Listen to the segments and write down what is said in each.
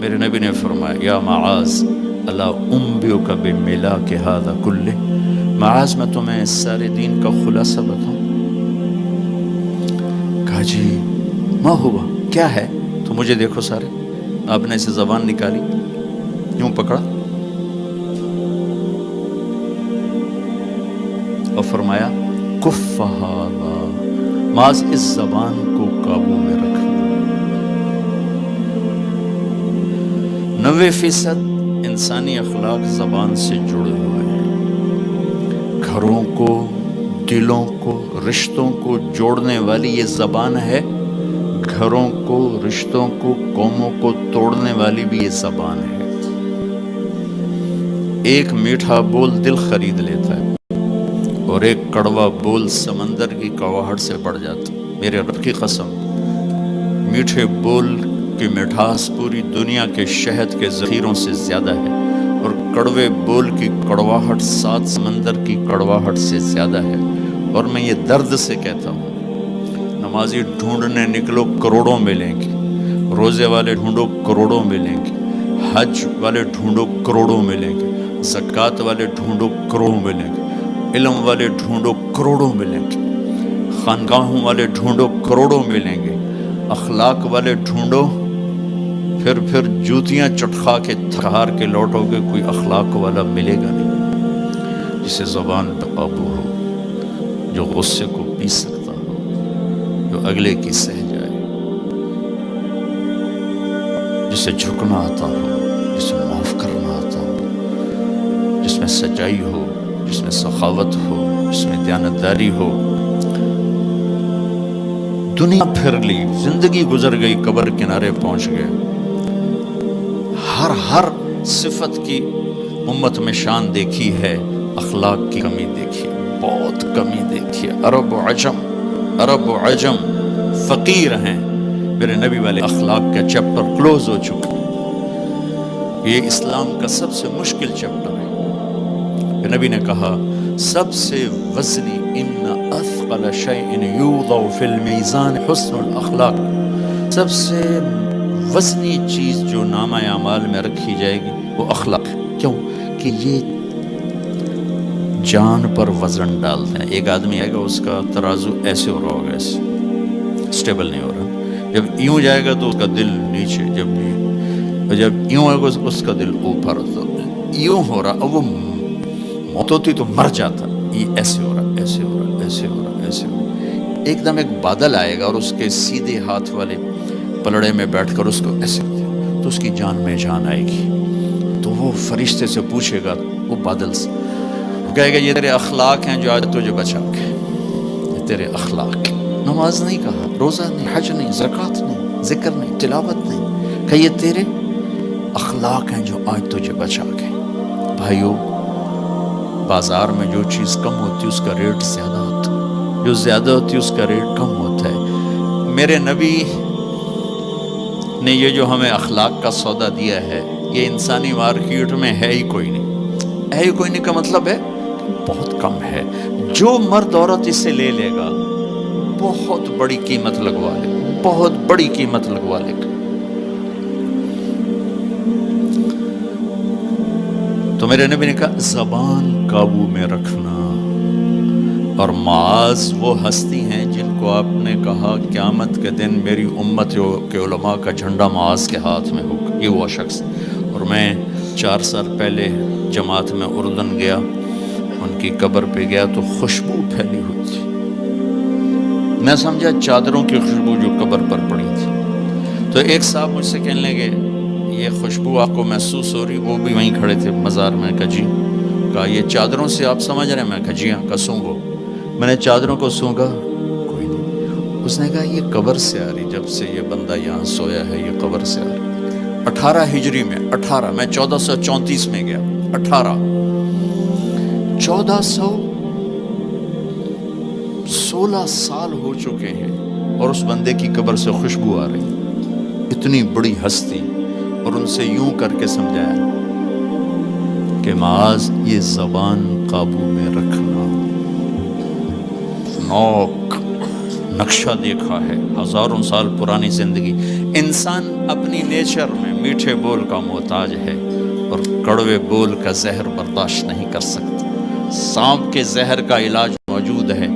میرے نبی نے فرمایا یا معاذ الا انبئک بملاک ھذا کلہ، معاذ میں تمہیں اس سارے دین کا خلاصہ بتاؤں؟ کہا جی ما ہوا، کیا ہے؟ تو مجھے دیکھو سارے، آپ نے اسے زبان نکالی، یوں پکڑا اور فرمایا کف ھذا، معاذ اس زبان کو قابو میں رکھنا۔ 90% انسانی اخلاق زبان سے جڑے ہوئے ہیں۔ گھروں کو، دلوں کو، رشتوں کو جوڑنے والی یہ زبان ہے، گھروں کو، رشتوں کو، قوموں کو توڑنے والی بھی یہ زبان ہے۔ ایک میٹھا بول دل خرید لیتا ہے اور ایک کڑوا بول سمندر کی کڑواہٹ سے بڑھ جاتا۔ میرے رب کی قسم، میٹھے بول کی مٹھاس پوری دنیا کے شہد کے ذخیروں سے زیادہ ہے، اور کڑوے بول کی کڑواہٹ 7 سمندر کی کڑواہٹ سے زیادہ ہے۔ اور میں یہ درد سے کہتا ہوں، نمازی ڈھونڈنے نکلو کروڑوں ملیں گے، روزے والے ڈھونڈو کروڑوں ملیں گے، حج والے ڈھونڈو کروڑوں ملیں گے، زکوٰۃ والے ڈھونڈو کروڑوں ملیں گے، علم والے ڈھونڈو کروڑوں ملیں گے، خانقاہوں والے ڈھونڈو کروڑوں ملیں گے، اخلاق والے ڈھونڈو، پھر جوتیاں چٹخا کے تھکار کے لوٹو گے، کوئی اخلاق والا ملے گا نہیں، جسے زبان پہ قابو ہو، جو غصے کو پی سکتا ہو، جو اگلے کی سہ جائے، جسے جھکنا آتا ہو، جسے معاف کرنا آتا ہو، جس میں سچائی ہو، جس میں سخاوت ہو، جس میں دیانتداری ہو۔ دنیا پھر لی، زندگی گزر گئی، قبر کنارے پہنچ گئے، ہر صفت کی امت میں شان دیکھی ہے، اخلاق کی کمی دیکھی ہے، بہت کمی دیکھی ہے۔ عرب و عجم فقیر ہیں، میرے نبی والے اخلاق کا چیپٹر کلوز ہو چکا ہے۔ یہ اسلام کا سب سے مشکل چیپٹر ہے۔ نبی نے کہا سب سے وزنی ان اثقل شیء یوضع فی المیزان حسن الاخلاق، سب سے وزنی چیز جو نامہ اعمال میں رکھی جائے گی وہ اخلاق ہے۔ کیوں کہ یہ جان پر وزن ڈالتے ہیں۔ ایک آدمی آئے گا، اس کا ترازو ایسے ہو رہا ہوگا، ایسے اسٹیبل نہیں ہو رہا، جب یوں جائے گا تو اس کا دل نیچے، جب یوں آئے گا اس کا دل اوپر، تو یوں ہو رہا، اب وہ موت ہوتی تو مر جاتا، یہ ایسے ہو رہا، ایسے ہو رہا، ایسے ہو رہا، ایسے ہو رہا۔ ایک دم ایک بادل آئے گا اور اس کے سیدھے ہاتھ والے پلڑے میں بیٹھ کر اس کو ایسے، تو اس کی جان میں جان آئے گی۔ تو وہ فرشتے سے پوچھے گا، وہ بادل سے کہے گا یہ تیرے اخلاق ہیں جو آج تجھے بچا کے، یہ تیرے اخلاق۔ نماز نہیں کہا، روزہ نہیں، حج نہیں، زکوٰۃ نہیں، ذکر نہیں، تلاوت نہیں، کہ یہ تیرے اخلاق ہیں جو آج تجھے بچا کے۔ بھائیو، بازار میں جو چیز کم ہوتی ہے اس کا ریٹ زیادہ ہوتا ہے، جو زیادہ ہوتی ہے اس کا ریٹ کم ہوتا ہے۔ میرے نبی نے یہ جو ہمیں اخلاق کا سودا دیا ہے، یہ انسانی مارکیٹ میں ہے ہی کوئی نہیں۔ ہے ہی کوئی نہیں کا مطلب ہے بہت کم ہے۔ جو مرد عورت اسے لے لے گا بہت بڑی قیمت لگوا لے گا، بہت بڑی قیمت لگوا لے گا۔ تو میرے نبی نے کہا زبان قابو میں رکھنا۔ اور معاذ وہ ہستی ہیں جن کو آپ نے کہا قیامت کے دن میری امت کے علماء کا جھنڈا معاذ کے ہاتھ میں ہوگا، یہ وہ شخص۔ اور میں 4 سال پہلے جماعت میں اردن گیا، ان کی قبر پہ گیا تو خوشبو پھیلی ہوئی تھی، میں سمجھا چادروں کی خوشبو جو قبر پر پڑی تھی۔ تو ایک صاحب مجھ سے کہنے لگے یہ خوشبو آپ کو محسوس ہو رہی؟ وہ بھی وہیں کھڑے تھے مزار میں۔ کہا جی، کہا یہ چادروں سے آپ سمجھ رہے ہیں؟ میں کہا جی ہاں۔ کہا سونگو۔ میں نے چادروں کو سونگا، کوئی نہیں۔ اس نے کہا یہ قبر سے آ رہی، جب سے یہ بندہ یہاں سویا ہے یہ قبر سے آ رہی۔ 18 ہجری میں، 18 میں 1434 میں گیا، 1416 سال ہو چکے ہیں اور اس بندے کی قبر سے خوشبو آ رہی، اتنی بڑی ہستی۔ اور ان سے یوں کر کے سمجھایا کہ معاذ یہ زبان قابو میں رکھنا۔ نوک نقشہ دیکھا ہے، ہزاروں سال پرانی زندگی، انسان اپنی نیچر میں میٹھے بول کا محتاج ہے اور کڑوے بول کا زہر برداشت نہیں کر سکتا۔ سانپ کے زہر کا علاج موجود ہے،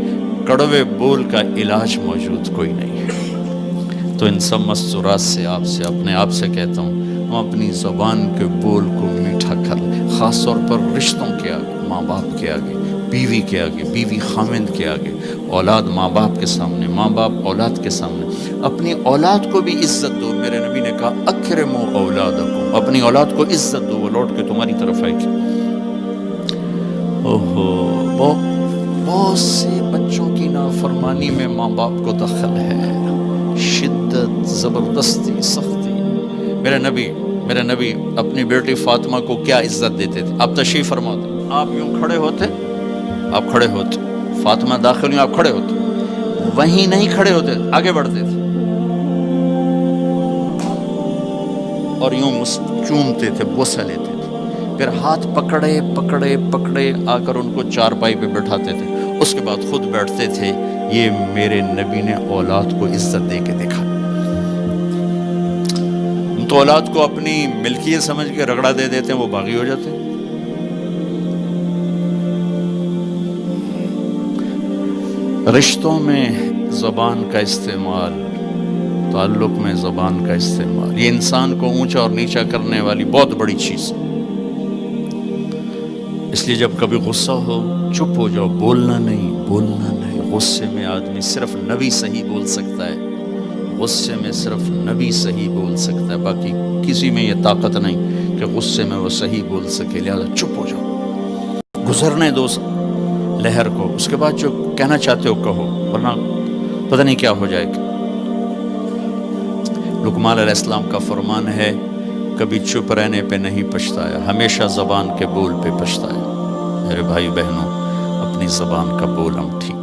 کڑوے بول کا علاج موجود کوئی نہیں ہے۔ تو ان سب مستورات سے اپنے آپ سے کہتا ہوں، ہم اپنی زبان کے بول کو میٹھا کر لیں، خاص طور پر رشتوں کے آگے، ماں باپ کے آگے، بیوی کے آگے، بیوی خامند کے آگے، اولاد ماں باپ کے سامنے، ماں باپ اولاد کے سامنے۔ اپنی اولاد کو بھی عزت دو۔ میرے نبی نے کہا اکرموا اولادکم، اپنی اولاد کو عزت دو، وہ لوٹ کے تمہاری طرف آئے گی۔ بہت سے بچوں کی نافرمانی میں ماں باپ کو دخل ہے، شدت، زبردستی، سختی۔ میرے نبی اپنی بیٹی فاطمہ کو کیا عزت دیتے تھے؟ آپ تشریف فرماتے، آپ یوں کھڑے ہوتے، فاطمہ داخل ہوئی، آپ کھڑے ہوتے، وہیں نہیں کھڑے ہوتے، آگے بڑھتے تھے اور یوں چومتے تھے، بوسہ لیتے تھے، پھر ہاتھ پکڑے آ کر ان کو چارپائی پہ بٹھاتے تھے، اس کے بعد خود بیٹھتے تھے۔ یہ میرے نبی نے اولاد کو عزت دے کے دیکھا۔ تو اولاد کو اپنی ملکیت سمجھ کے رگڑا دے دیتے ہیں، وہ باغی ہو جاتے ہیں۔ رشتوں میں زبان کا استعمال، تعلق میں زبان کا استعمال، یہ انسان کو اونچا اور نیچا کرنے والی بہت بڑی چیز ہے۔ اس لیے جب کبھی غصہ ہو، چپ ہو جاؤ، بولنا نہیں۔ غصے میں آدمی صرف نبی صحیح بول سکتا ہے، غصے میں صرف نبی صحیح بول سکتا ہے، باقی کسی میں یہ طاقت نہیں کہ غصے میں وہ صحیح بول سکے۔ لہذا چپ ہو جاؤ، گزرنے دو لہر کو، اس کے بعد جو کہنا چاہتے ہو کہو، ورنہ پتہ نہیں کیا ہو جائے گا۔ لقمان علیہ السلام کا فرمان ہے، کبھی چپ رہنے پہ نہیں پچھتایا، ہمیشہ زبان کے بول پہ پچھتایا۔ میرے بھائی بہنوں، اپنی زبان کا بول ہم ٹھیک